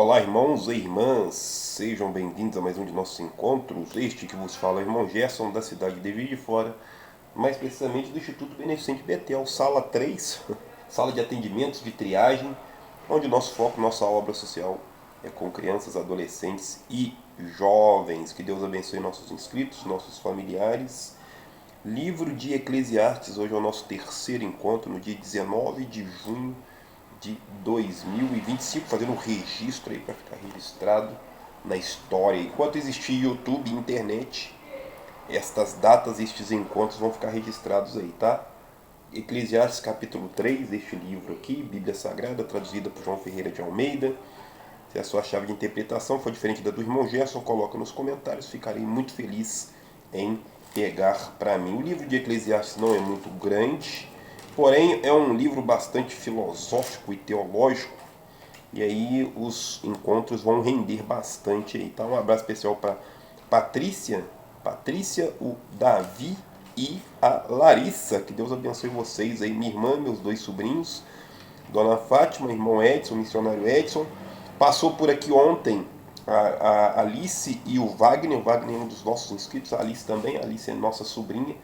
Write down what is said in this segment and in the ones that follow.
Olá, irmãos e irmãs, sejam bem-vindos a mais um de nossos encontros. Este que vos fala é o irmão Gerson, da cidade de Juiz de Fora, mais precisamente do Instituto Beneficente Betel, sala 3, sala de atendimentos de triagem, onde nosso foco, nossa obra social é com crianças, adolescentes e jovens. Que Deus abençoe nossos inscritos, nossos familiares. Livro de Eclesiastes, hoje é o nosso terceiro encontro, no dia 19 de junho de 2025, fazendo um registro aí para ficar registrado na história. Enquanto existir YouTube e internet, estas datas, estes encontros vão ficar registrados aí, tá? Eclesiastes capítulo 3, este livro aqui, Bíblia Sagrada, traduzida por João Ferreira de Almeida. Se a sua chave de interpretação for diferente da do irmão Gerson, coloca nos comentários, ficarei muito feliz em pegar para mim. O livro de Eclesiastes não é muito grande, porém é um livro bastante filosófico e teológico, e aí os encontros vão render bastante aí, tá? Um abraço especial para Patrícia, o Davi e a Larissa. Que Deus abençoe vocês aí, minha irmã, meus dois sobrinhos, Dona Fátima, irmão Edson, missionário Edson. Passou por aqui ontem a Alice e o Wagner. O Wagner é um dos nossos inscritos, a Alice também. A Alice é nossa sobrinha.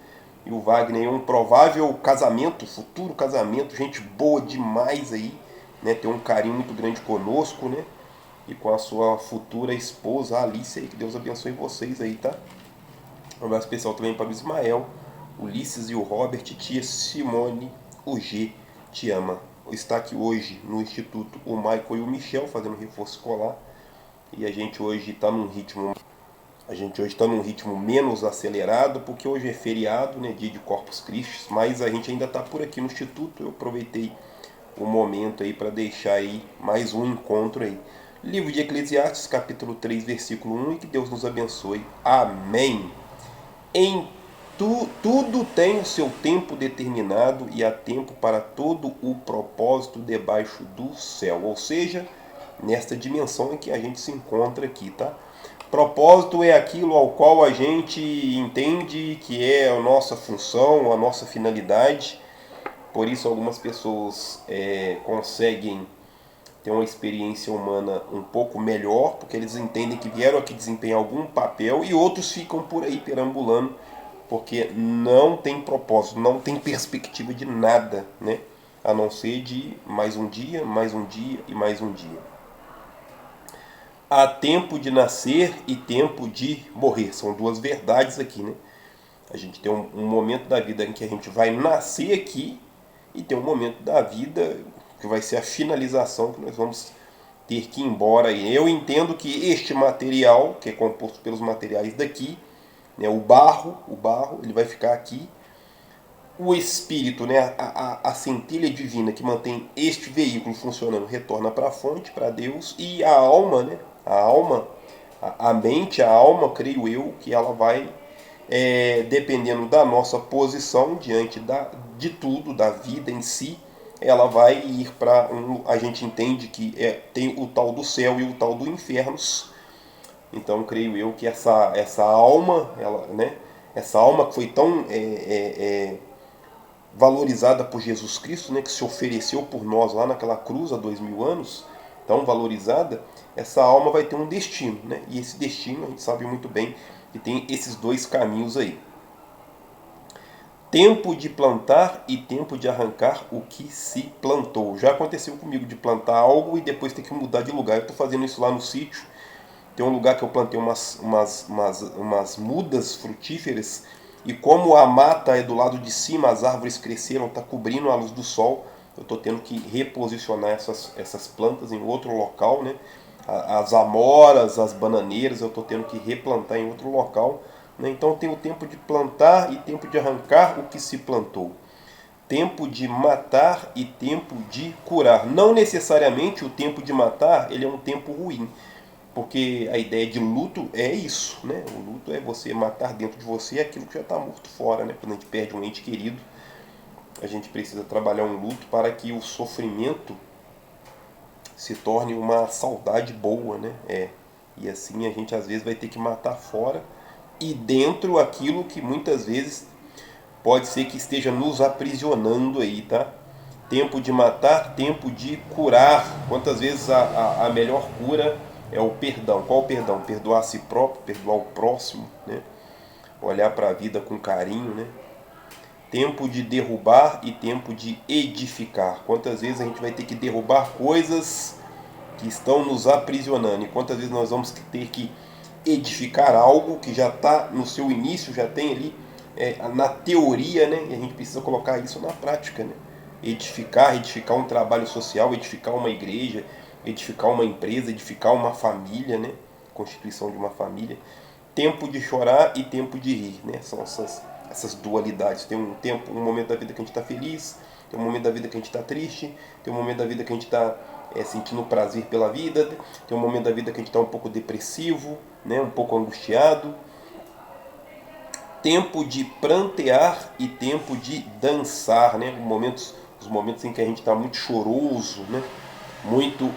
E o Wagner é um provável casamento, futuro casamento, gente boa demais aí, né? Tem um carinho muito grande conosco, né? E com a sua futura esposa, a Alice aí. Que Deus abençoe vocês aí, tá? Um abraço especial também para o Ismael, o Ulisses e o Robert, tia Simone, o G te ama. Está aqui hoje no Instituto o Michael e o Michel fazendo reforço escolar. E a gente hoje está num ritmo menos acelerado, porque hoje é feriado, né, dia de Corpus Christi, mas a gente ainda está por aqui no Instituto. Eu aproveitei o momento aí para deixar aí mais um encontro aí. Livro de Eclesiastes, capítulo 3, versículo 1, e que Deus nos abençoe. Amém. Tudo tem o seu tempo determinado e há tempo para todo o propósito debaixo do céu. Ou seja, nesta dimensão em que a gente se encontra aqui, tá? Propósito é aquilo ao qual a gente entende que é a nossa função, a nossa finalidade. Por isso algumas pessoas conseguem ter uma experiência humana um pouco melhor, porque eles entendem que vieram aqui desempenhar algum papel, e outros ficam por aí perambulando, porque não tem propósito, não tem perspectiva de nada, né? A não ser de mais um dia, mais um dia e mais um dia. Há tempo de nascer e tempo de morrer. São duas verdades aqui, né? A gente tem um momento da vida em que a gente vai nascer aqui, e tem um momento da vida que vai ser a finalização, que nós vamos ter que ir embora. E eu entendo que este material, que é composto pelos materiais daqui, né, o barro, ele vai ficar aqui. O espírito, né, a centelha divina que mantém este veículo funcionando, retorna para a fonte, para Deus. E a alma, né, a mente, a alma, creio eu, que ela vai, dependendo da nossa posição diante de tudo, da vida em si, ela vai ir para a gente entende que tem o tal do céu e o tal do inferno. Então creio eu que essa alma, essa alma que foi tão valorizada por Jesus Cristo, né, que se ofereceu por nós lá naquela cruz há 2000 anos, tão valorizada, essa alma vai ter um destino, né? E esse destino a gente sabe muito bem que tem esses dois caminhos aí. Tempo de plantar e tempo de arrancar o que se plantou. Já aconteceu comigo de plantar algo e depois ter que mudar de lugar. Eu estou fazendo isso lá no sítio. Tem um lugar que eu plantei umas mudas frutíferas, e como a mata é do lado de cima, as árvores cresceram, está cobrindo a luz do sol, eu estou tendo que reposicionar essas plantas em outro local, né? As amoras, as bananeiras, eu estou tendo que replantar em outro local, né? Então tem o tempo de plantar e tempo de arrancar o que se plantou. Tempo de matar e tempo de curar. Não necessariamente o tempo de matar ele é um tempo ruim, porque a ideia de luto é isso, né? O luto é você matar dentro de você aquilo que já está morto fora, né? Quando a gente perde um ente querido, a gente precisa trabalhar um luto para que o sofrimento se torne uma saudade boa, né? E assim a gente às vezes vai ter que matar fora e dentro aquilo que muitas vezes pode ser que esteja nos aprisionando aí, tá? Tempo de matar, tempo de curar. Quantas vezes a melhor cura é o perdão. Qual o perdão? Perdoar a si próprio, perdoar o próximo, né? Olhar para a vida com carinho, né? Tempo de derrubar e tempo de edificar. Quantas vezes a gente vai ter que derrubar coisas que estão nos aprisionando e quantas vezes nós vamos ter que edificar algo que já está no seu início, já tem ali na teoria, né? E a gente precisa colocar isso na prática, né? Edificar um trabalho social, edificar uma igreja, edificar uma empresa, edificar uma família, né? Constituição de uma família. Tempo de chorar e tempo de rir, né? São essas dualidades. Tem um momento da vida que a gente está feliz, tem um momento da vida que a gente está triste, tem um momento da vida que a gente está sentindo prazer pela vida, tem um momento da vida que a gente está um pouco depressivo, né? Um pouco angustiado. Tempo de prantear e tempo de dançar, né? Os momentos em que a gente está muito choroso, né? Muito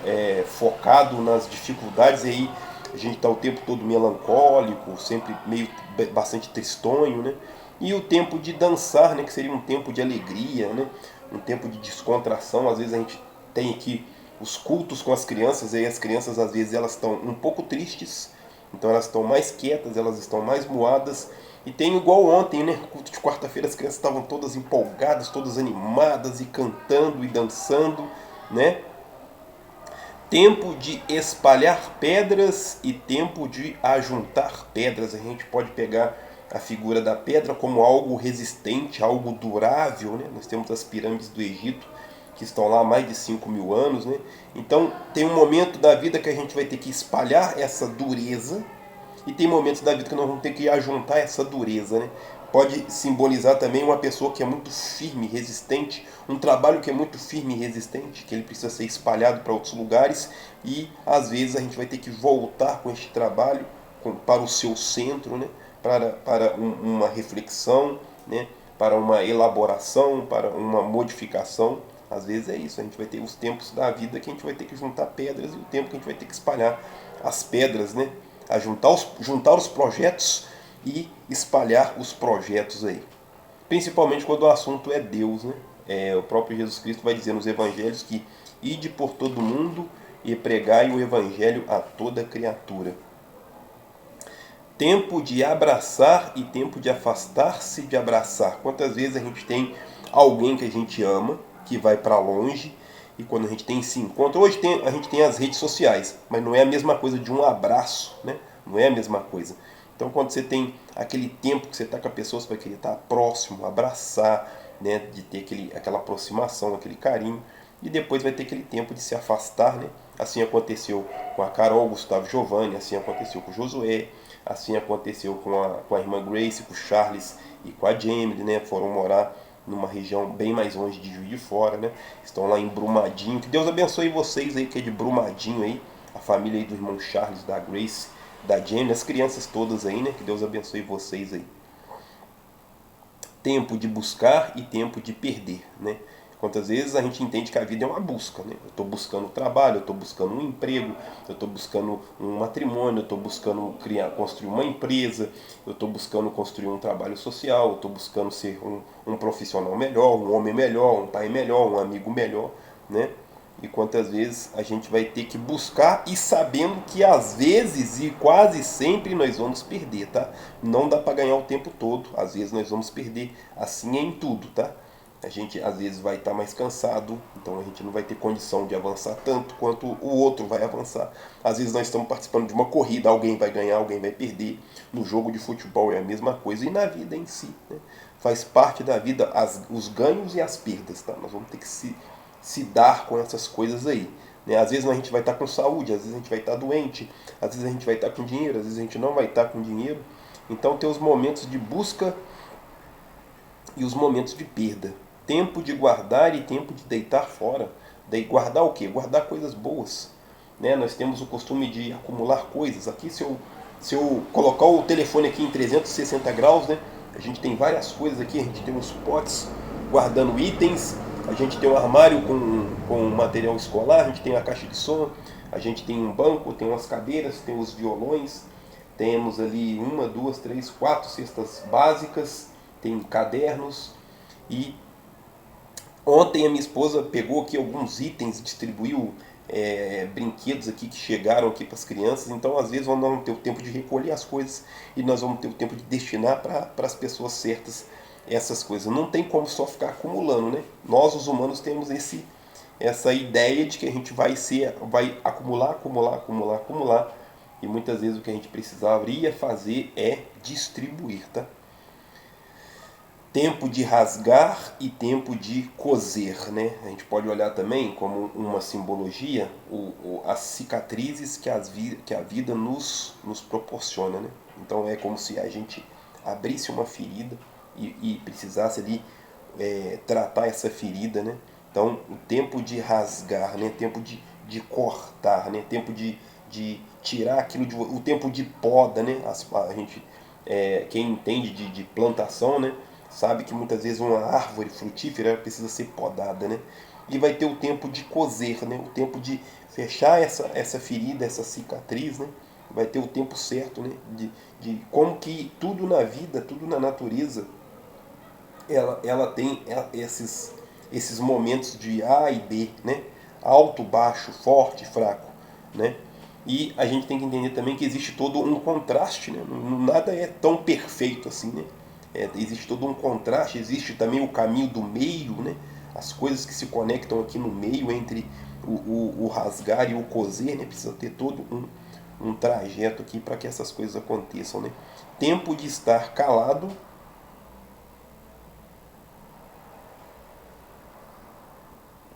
focado nas dificuldades, e aí a gente está o tempo todo melancólico, sempre meio bastante tristonho, né? E o tempo de dançar, né? Que seria um tempo de alegria, né? Um tempo de descontração. Às vezes a gente tem aqui os cultos com as crianças, e aí as crianças às vezes elas estão um pouco tristes, então elas estão mais quietas, elas estão mais moadas. E tem igual ontem, né? Culto de quarta-feira, as crianças estavam todas empolgadas, todas animadas e cantando e dançando, né? Tempo de espalhar pedras e tempo de ajuntar pedras. A gente pode pegar a figura da pedra como algo resistente, algo durável, né? Nós temos as pirâmides do Egito que estão lá há mais de 5.000 anos, né? Então tem um momento da vida que a gente vai ter que espalhar essa dureza e tem momentos da vida que nós vamos ter que ajuntar essa dureza, né? Pode simbolizar também uma pessoa que é muito firme, resistente, um trabalho que é muito firme e resistente, que ele precisa ser espalhado para outros lugares e às vezes a gente vai ter que voltar com este trabalho para o seu centro, né? Para uma reflexão, né? Para uma elaboração, para uma modificação. Às vezes é isso, a gente vai ter os tempos da vida que a gente vai ter que juntar pedras e o tempo que a gente vai ter que espalhar as pedras, né? A juntar os projetos e espalhar os projetos aí. Principalmente quando o assunto é Deus, né? O próprio Jesus Cristo vai dizer nos evangelhos que ide por todo mundo e pregai o evangelho a toda criatura. Tempo de abraçar e tempo de afastar-se de abraçar. Quantas vezes a gente tem alguém que a gente ama, que vai para longe, e quando a gente tem esse encontro, hoje a gente tem as redes sociais, mas não é a mesma coisa de um abraço, né? Não é a mesma coisa. Então quando você tem aquele tempo que você está com a pessoa, você vai querer estar próximo, abraçar, né? De ter aquela aproximação, aquele carinho, e depois vai ter aquele tempo de se afastar, né? Assim aconteceu com a Carol, Gustavo Giovanni, assim aconteceu com o Josué, assim aconteceu com a irmã Grace, com o Charles e com a Jamie, né? Foram morar numa região bem mais longe de Juiz de Fora, né? Estão lá em Brumadinho. Que Deus abençoe vocês aí que é de Brumadinho aí, a família aí do irmão Charles, da Grace, da Jamie, as crianças todas aí, né? Que Deus abençoe vocês aí. Tempo de buscar e tempo de perder, né? Quantas vezes a gente entende que a vida é uma busca, né? Eu estou buscando trabalho, eu estou buscando um emprego, eu estou buscando um matrimônio, eu estou buscando construir uma empresa, eu estou buscando construir um trabalho social, eu estou buscando ser um profissional melhor, um homem melhor, um pai melhor, um amigo melhor, né? E quantas vezes a gente vai ter que buscar e sabendo que às vezes e quase sempre nós vamos perder, tá? Não dá para ganhar o tempo todo, às vezes nós vamos perder, assim é em tudo, tá? A gente às vezes vai estar mais cansado, então a gente não vai ter condição de avançar tanto quanto o outro vai avançar. Às vezes nós estamos participando de uma corrida, alguém vai ganhar, alguém vai perder. No jogo de futebol é a mesma coisa e na vida em si, né? Faz parte da vida os ganhos e as perdas, tá? Nós vamos ter que se dar com essas coisas aí, né? Às vezes a gente vai estar com saúde, às vezes a gente vai estar doente, às vezes a gente vai estar com dinheiro, às vezes a gente não vai estar com dinheiro. Então tem os momentos de busca e os momentos de perda. Tempo de guardar e tempo de deitar fora. Daí guardar o quê? Guardar coisas boas, né? Nós temos o costume de acumular coisas. Aqui se eu colocar o telefone aqui em 360 graus, né? A gente tem várias coisas aqui, a gente tem uns potes guardando itens, a gente tem um armário com material escolar, a gente tem a caixa de som, a gente tem um banco, tem umas cadeiras, tem os violões, temos ali 1, 2, 3, 4 cestas básicas, tem cadernos e Ontem a minha esposa pegou aqui alguns itens, distribuiu brinquedos aqui que chegaram aqui para as crianças, então às vezes nós vamos ter o tempo de recolher as coisas e nós vamos ter o tempo de destinar para as pessoas certas essas coisas. Não tem como só ficar acumulando, né? Nós os humanos temos essa ideia de que a gente vai acumular, acumular, acumular, acumular, e muitas vezes o que a gente precisaria fazer é distribuir, tá? Tempo de rasgar e tempo de coser, né? A gente pode olhar também como uma simbologia as cicatrizes que a vida nos proporciona, né? Então é como se a gente abrisse uma ferida e precisasse ali tratar essa ferida, né? Então o tempo de rasgar, né? Tempo de cortar, né? Tempo de tirar aquilo, o tempo de poda, né? A gente, quem entende de plantação, né? Sabe que muitas vezes uma árvore frutífera precisa ser podada, né? E vai ter o tempo de coser, né? O tempo de fechar essa ferida, essa cicatriz, né? Vai ter o tempo certo, né? De como que tudo na vida, tudo na natureza, ela tem esses momentos de A e B, né? Alto, baixo, forte, fraco, né? E a gente tem que entender também que existe todo um contraste, né? Nada é tão perfeito assim, né? Existe todo um contraste, existe também o caminho do meio, né? As coisas que se conectam aqui no meio entre o rasgar e o coser, né? Precisa ter todo um trajeto aqui para que essas coisas aconteçam, né? Tempo de estar calado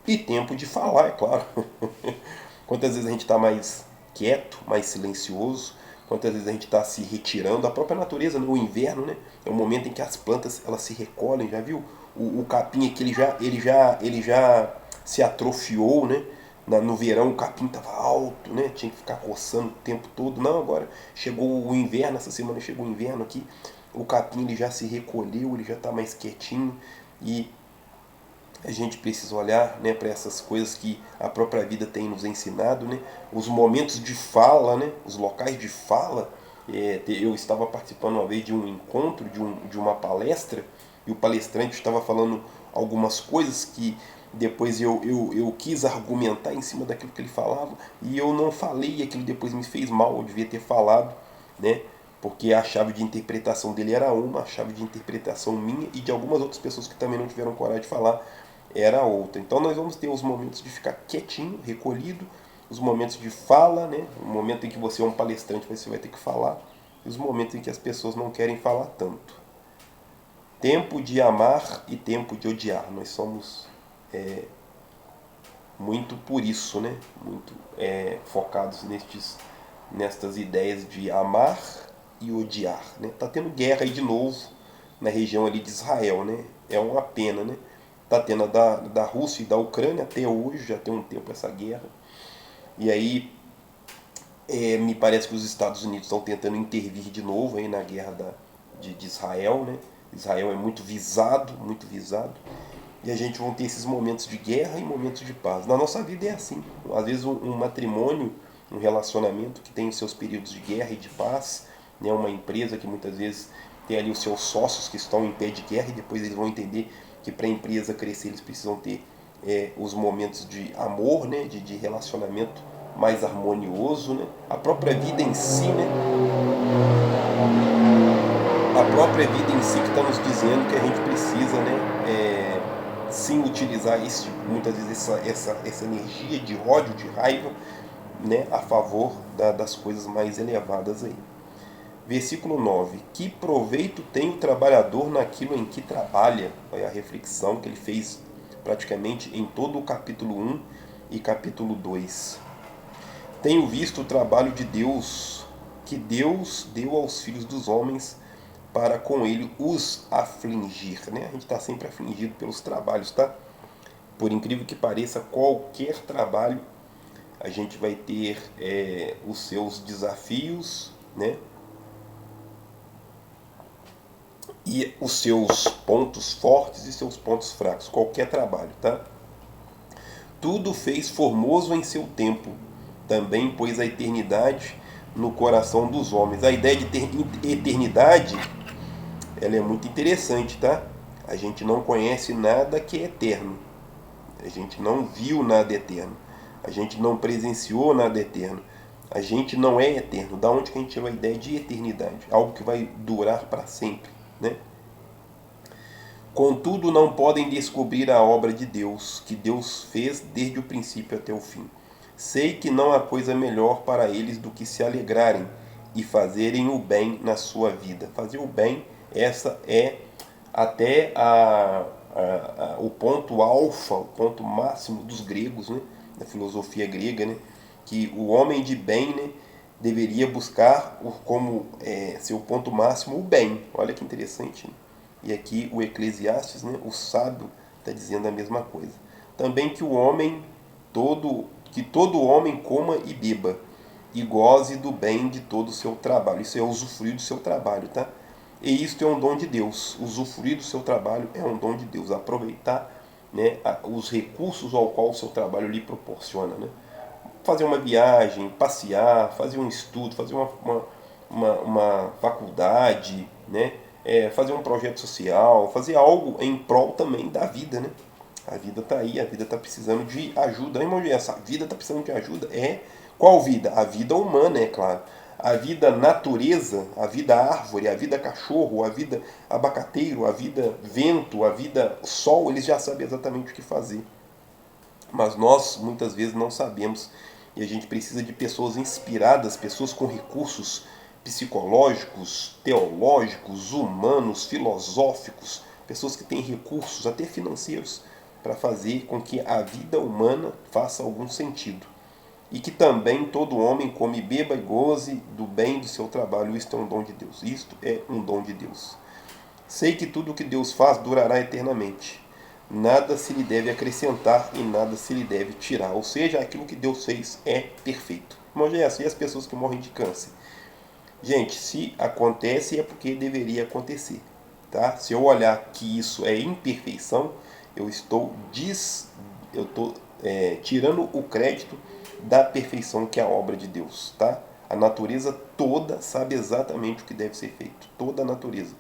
e tempo de falar, é claro. Quantas vezes a gente está mais quieto, mais silencioso, quantas vezes a gente está se retirando. A própria natureza, no inverno, né, é o momento em que as plantas elas se recolhem, já viu? O capim aqui ele já se atrofiou, né? No verão o capim estava alto, né? Tinha que ficar coçando o tempo todo. Não, agora chegou o inverno, essa semana chegou o inverno aqui, o capim ele já se recolheu, ele já está mais quietinho e a gente precisa olhar, né, para essas coisas que a própria vida tem nos ensinado, né, os momentos de fala, né, os locais de fala. Eu estava participando uma vez de um encontro, de uma palestra, e o palestrante estava falando algumas coisas que depois eu quis argumentar em cima daquilo que ele falava, e eu não falei, e aquilo depois me fez mal, eu devia ter falado, né, porque a chave de interpretação dele era uma, a chave de interpretação minha e de algumas outras pessoas que também não tiveram coragem de falar era outra. Então nós vamos ter os momentos de ficar quietinho, recolhido, os momentos de fala, né? O momento em que você é um palestrante, você vai ter que falar, e os momentos em que as pessoas não querem falar tanto. Tempo de amar e tempo de odiar. Nós somos muito por isso, né? Muito focados nestas ideias de amar e odiar, né? Tá tendo guerra aí de novo na região ali de Israel, né? É uma pena, né? Tá tendo da Rússia e da Ucrânia até hoje, já tem um tempo essa guerra. E aí me parece que os Estados Unidos estão tentando intervir de novo aí na guerra de Israel, né? Israel é muito visado, muito visado. E a gente vai ter esses momentos de guerra e momentos de paz. Na nossa vida é assim. Às vezes um matrimônio, um relacionamento que tem os seus períodos de guerra e de paz, né? Uma empresa que muitas vezes tem ali os seus sócios que estão em pé de guerra e depois eles vão entender que para a empresa crescer eles precisam ter os momentos de amor, né? de relacionamento mais harmonioso, né? A própria vida em si, né? A própria vida em si que está nos dizendo que a gente precisa, né? Sim, utilizar muitas vezes essa energia de ódio, de raiva, né? A favor das coisas mais elevadas aí. Versículo 9. Que proveito tem o trabalhador naquilo em que trabalha? Olha a reflexão que ele fez praticamente em todo o capítulo 1 e capítulo 2. Tenho visto o trabalho de Deus, que Deus deu aos filhos dos homens para com ele os afligir, né? A gente está sempre afligido pelos trabalhos, tá? Por incrível que pareça, qualquer trabalho a gente vai ter os seus desafios, né? E os seus pontos fortes e seus pontos fracos, qualquer trabalho, tá? Tudo fez formoso em seu tempo, também pôs a eternidade no coração dos homens. A ideia de ter eternidade, ela é muito interessante, tá? A gente não conhece nada que é eterno. A gente não viu nada eterno. A gente não presenciou nada eterno. A gente não é eterno. Da onde que a gente tirou a ideia de eternidade? Algo que vai durar para sempre, né? Contudo, não podem descobrir a obra de Deus, que Deus fez desde o princípio até o fim. Sei que não há coisa melhor para eles do que se alegrarem e fazerem o bem na sua vida. Fazer o bem, essa é até o ponto alfa, o ponto máximo dos gregos, né? Da filosofia grega, né? Que o homem de bem, né, deveria buscar como seu ponto máximo o bem. Olha que interessante, né? E aqui o Eclesiastes, né, o sábio, está dizendo a mesma coisa. Também que que todo homem coma e beba, e goze do bem de todo o seu trabalho. Isso é usufruir do seu trabalho, tá? E isto é um dom de Deus. Usufruir do seu trabalho é um dom de Deus. Aproveitar, né, os recursos ao qual o seu trabalho lhe proporciona, né? Fazer uma viagem, passear, fazer um estudo, fazer uma faculdade, né? Fazer um projeto social, fazer algo em prol também da vida, né? A vida está aí, a vida está precisando de ajuda. Irmão, essa vida está precisando de ajuda. Qual vida? A vida humana, é claro. A vida natureza, a vida árvore, a vida cachorro, a vida abacateiro, a vida vento, a vida sol, eles já sabem exatamente o que fazer. Mas nós muitas vezes não sabemos e a gente precisa de pessoas inspiradas, pessoas com recursos psicológicos, teológicos, humanos, filosóficos, pessoas que têm recursos, até financeiros, para fazer com que a vida humana faça algum sentido. E que também todo homem come, beba e goze do bem do seu trabalho. Isto é um dom de Deus. Isto é um dom de Deus. Sei que tudo o que Deus faz durará eternamente. Nada se lhe deve acrescentar e nada se lhe deve tirar. Ou seja, aquilo que Deus fez é perfeito. Irmão, é assim as pessoas que morrem de câncer. Gente, se acontece é porque deveria acontecer. Tá? Se eu olhar que isso é imperfeição, eu estou tirando o crédito da perfeição que é a obra de Deus. Tá? A natureza toda sabe exatamente o que deve ser feito. Toda a natureza.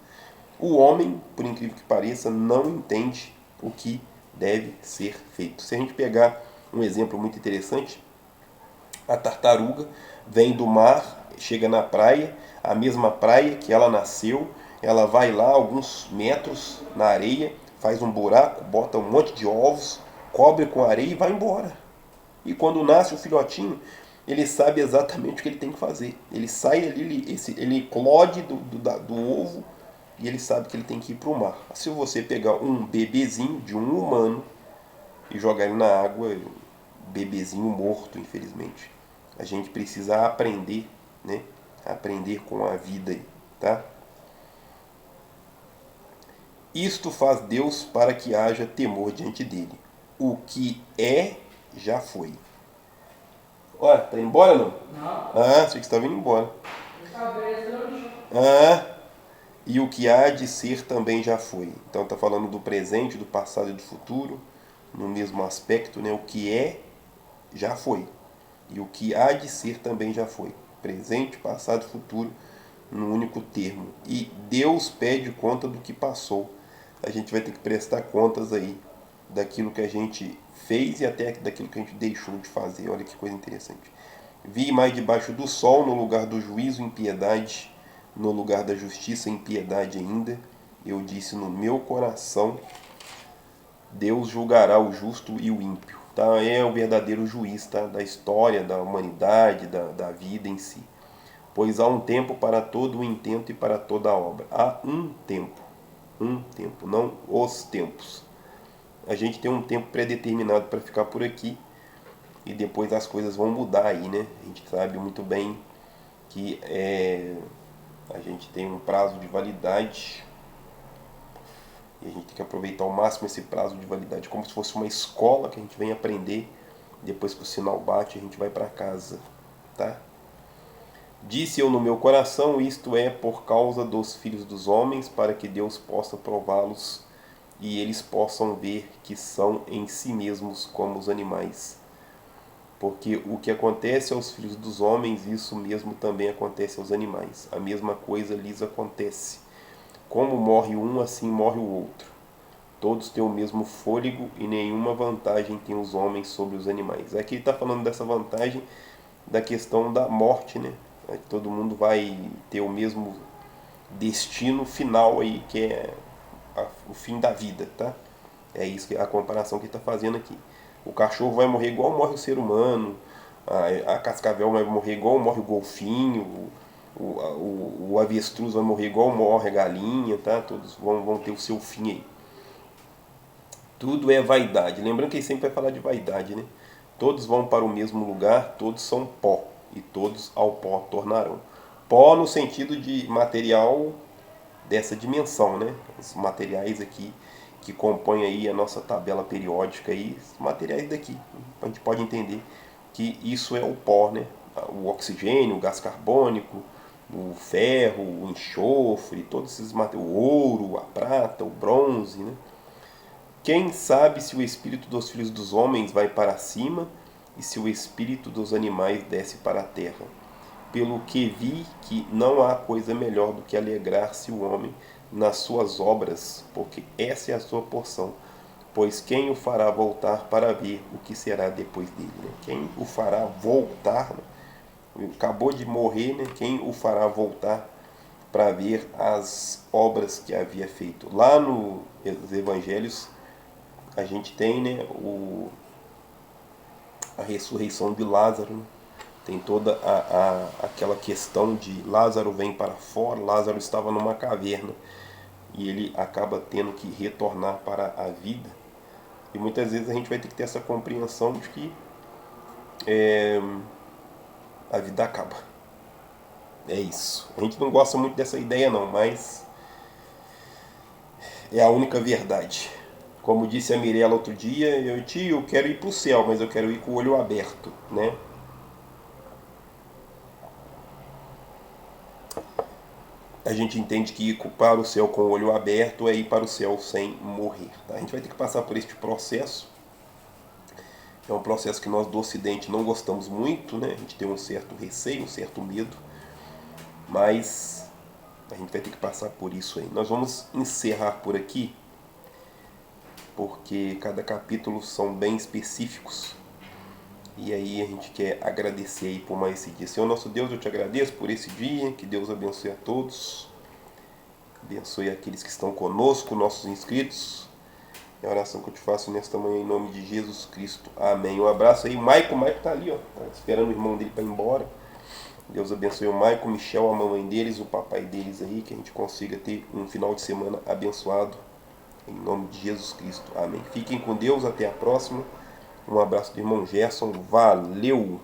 O homem, por incrível que pareça, não entende o que deve ser feito. Se a gente pegar um exemplo muito interessante, a tartaruga vem do mar, chega na praia, a mesma praia que ela nasceu, ela vai lá alguns metros na areia, faz um buraco, bota um monte de ovos, cobre com areia e vai embora. E quando nasce o filhotinho, ele sabe exatamente o que ele tem que fazer. Ele sai ali, ele eclode do ovo e ele sabe que ele tem que ir para o mar. Se você pegar um bebezinho de um humano e jogar ele na água, bebezinho morto, infelizmente. A gente precisa aprender, né? Aprender com a vida, tá? Isto faz Deus para que haja temor diante dele. O que é, já foi. Olha, tá indo embora não? Não. Ah, sei que você estava indo embora. Ah, e o que há de ser também já foi. Então está falando do presente, do passado e do futuro, no mesmo aspecto, né? O que é, já foi. E o que há de ser também já foi. Presente, passado e futuro, num único termo. E Deus pede conta do que passou. A gente vai ter que prestar contas aí daquilo que a gente fez e até daquilo que a gente deixou de fazer. Olha que coisa interessante. Vi mais debaixo do sol, no lugar do juízo, impiedade, no lugar da justiça, impiedade ainda. Eu disse no meu coração, Deus julgará o justo e o ímpio. Tá? É o verdadeiro juiz, tá? Da história, da humanidade, da vida em si. Pois há um tempo para todo o intento e para toda a obra. Há um tempo, não os tempos. A gente tem um tempo pré-determinado para ficar por aqui e depois as coisas vão mudar aí, né? A gente sabe muito bem que a gente tem um prazo de validade e a gente tem que aproveitar ao máximo esse prazo de validade, como se fosse uma escola que a gente vem aprender. Depois que o sinal bate, a gente vai para casa, tá? Disse eu no meu coração, isto é por causa dos filhos dos homens, para que Deus possa prová-los e eles possam ver que são em si mesmos como os animais. Porque o que acontece aos filhos dos homens, isso mesmo também acontece aos animais. A mesma coisa lhes acontece. Como morre um, assim morre o outro. Todos têm o mesmo fôlego e nenhuma vantagem tem os homens sobre os animais. Aqui ele está falando dessa vantagem da questão da morte, né? Todo mundo vai ter o mesmo destino final aí, que é o fim da vida, tá? É isso que a comparação que ele está fazendo aqui. O cachorro vai morrer igual morre o ser humano, a cascavel vai morrer igual morre o golfinho, o avestruz vai morrer igual morre a galinha, tá? Todos vão ter o seu fim aí. Tudo é vaidade. Lembrando que ele sempre vai falar de vaidade, né? Todos vão para o mesmo lugar, todos são pó, e todos ao pó tornarão. Pó no sentido de material dessa dimensão, né? Os materiais aqui que compõem aí a nossa tabela periódica aí, os materiais daqui. A gente pode entender que isso é o pó, né? O oxigênio, o gás carbônico, o ferro, o enxofre, todos esses materiais, o ouro, a prata, o bronze, né? Quem sabe se o espírito dos filhos dos homens vai para cima e se o espírito dos animais desce para a terra? Pelo que vi que não há coisa melhor do que alegrar-se o homem nas suas obras, porque essa é a sua porção. Pois quem o fará voltar para ver o que será depois dele? Né? Quem o fará voltar? Né? Acabou de morrer, né? Quem o fará voltar para ver as obras que havia feito? Lá nos evangelhos a gente tem, né, a ressurreição de Lázaro, né? Tem toda aquela questão de Lázaro vem para fora, Lázaro estava numa caverna e ele acaba tendo que retornar para a vida. E muitas vezes a gente vai ter que ter essa compreensão de que a vida acaba. É isso. A gente não gosta muito dessa ideia não, mas é a única verdade. Como disse a Mirella outro dia, eu quero ir para o céu, mas eu quero ir com o olho aberto, né? A gente entende que ir para o céu com o olho aberto é ir para o céu sem morrer. Tá? A gente vai ter que passar por este processo. É um processo que nós do Ocidente não gostamos muito, né? A gente tem um certo receio, um certo medo, mas a gente vai ter que passar por isso aí. Nós vamos encerrar por aqui, porque cada capítulo são bem específicos. E aí a gente quer agradecer aí por mais esse dia. Senhor nosso Deus, eu te agradeço por esse dia, que Deus abençoe a todos. Abençoe aqueles que estão conosco, nossos inscritos. É a oração que eu te faço nesta manhã em nome de Jesus Cristo. Amém. Um abraço aí. O Maico tá ali, ó. Tá esperando o irmão dele para ir embora. Deus abençoe o Maico, o Michel, a mamãe deles, o papai deles aí. Que a gente consiga ter um final de semana abençoado. Em nome de Jesus Cristo. Amém. Fiquem com Deus. Até a próxima. Um abraço do irmão Gerson. Valeu!